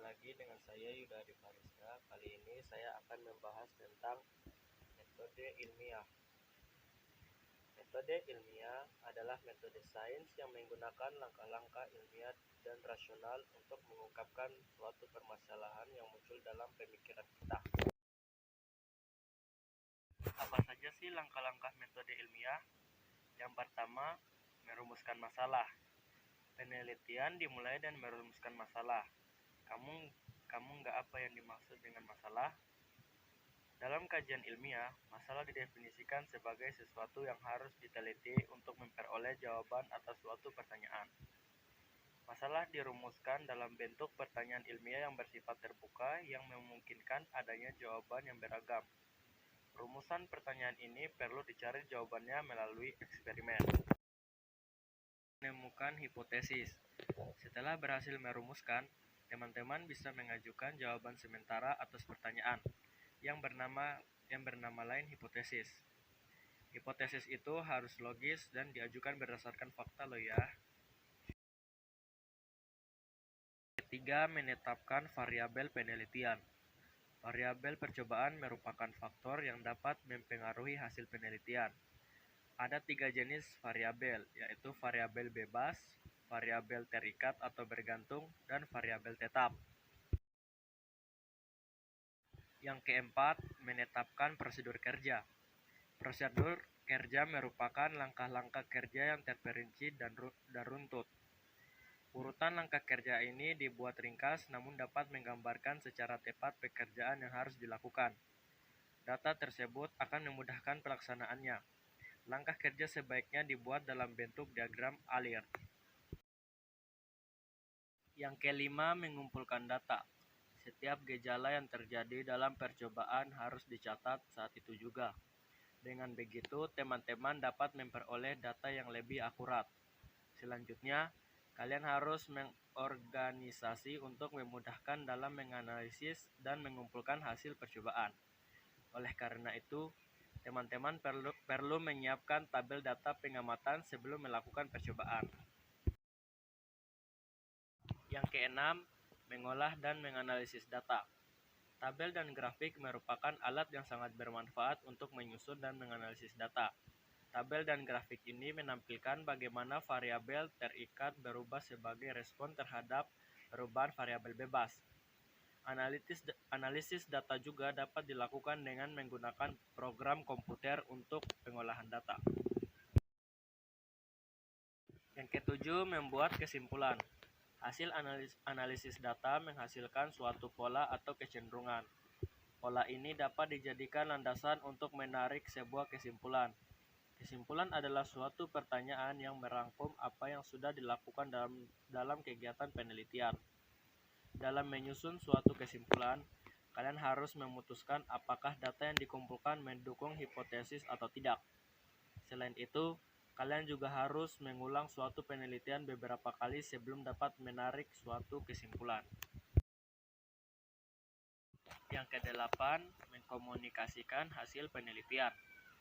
lagi dengan saya Yuda Adi Fariska. Kali ini saya akan membahas tentang metode ilmiah. Metode ilmiah adalah metode sains yang menggunakan langkah-langkah ilmiah dan rasional untuk mengungkapkan suatu permasalahan yang muncul dalam pemikiran kita. Apa saja sih langkah-langkah metode ilmiah? Yang pertama, merumuskan masalah. Penelitian dimulai dan merumuskan masalah. Kamu nggak apa yang dimaksud dengan masalah? Dalam kajian ilmiah, masalah didefinisikan sebagai sesuatu yang harus diteliti untuk memperoleh jawaban atas suatu pertanyaan. Masalah dirumuskan dalam bentuk pertanyaan ilmiah yang bersifat terbuka yang memungkinkan adanya jawaban yang beragam. Rumusan pertanyaan ini perlu dicari jawabannya melalui eksperimen. Menemukan hipotesis. Setelah berhasil merumuskan, teman-teman bisa mengajukan jawaban sementara atas pertanyaan yang bernama lain hipotesis. Hipotesis itu harus logis dan diajukan berdasarkan fakta loh ya. Ketiga, menetapkan variabel penelitian. Variabel percobaan merupakan faktor yang dapat mempengaruhi hasil penelitian. Ada 3 jenis variabel, yaitu variabel bebas, variabel terikat atau bergantung, dan variabel tetap. Yang keempat, menetapkan prosedur kerja. Prosedur kerja merupakan langkah-langkah kerja yang terperinci dan runtut. Urutan langkah kerja ini dibuat ringkas namun dapat menggambarkan secara tepat pekerjaan yang harus dilakukan. Data tersebut akan memudahkan pelaksanaannya. Langkah kerja sebaiknya dibuat dalam bentuk diagram alir. Yang kelima, mengumpulkan data. Setiap gejala yang terjadi dalam percobaan harus dicatat saat itu juga. Dengan begitu, teman-teman dapat memperoleh data yang lebih akurat. Selanjutnya, kalian harus mengorganisasi untuk memudahkan dalam menganalisis dan mengumpulkan hasil percobaan. Oleh karena itu, teman-teman perlu menyiapkan tabel data pengamatan sebelum melakukan percobaan. Yang keenam, mengolah dan menganalisis data. Tabel dan grafik merupakan alat yang sangat bermanfaat untuk menyusun dan menganalisis data. Tabel dan grafik ini menampilkan bagaimana variabel terikat berubah sebagai respon terhadap perubahan variabel bebas. Analisis data juga dapat dilakukan dengan menggunakan program komputer untuk pengolahan data. Yang ketujuh, membuat kesimpulan. Hasil analisis data menghasilkan suatu pola atau kecenderungan. Pola ini dapat dijadikan landasan untuk menarik sebuah kesimpulan. Kesimpulan adalah suatu pertanyaan yang merangkum apa yang sudah dilakukan dalam kegiatan penelitian. Dalam menyusun suatu kesimpulan, kalian harus memutuskan apakah data yang dikumpulkan mendukung hipotesis atau tidak. Selain itu, kalian juga harus mengulang suatu penelitian beberapa kali sebelum dapat menarik suatu kesimpulan. Yang kedelapan, mengkomunikasikan hasil penelitian.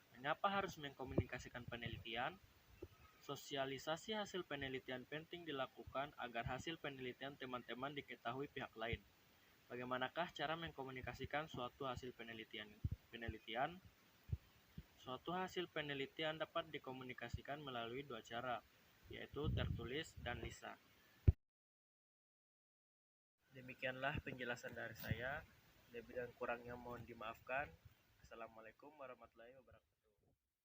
Mengapa harus mengkomunikasikan penelitian? Sosialisasi hasil penelitian penting dilakukan agar hasil penelitian teman-teman diketahui pihak lain. Bagaimanakah cara mengkomunikasikan suatu hasil penelitian? Suatu hasil penelitian dapat dikomunikasikan melalui 2 cara, yaitu tertulis dan lisan. Demikianlah penjelasan dari saya. Lebih dan kurangnya mohon dimaafkan. Assalamualaikum warahmatullahi wabarakatuh.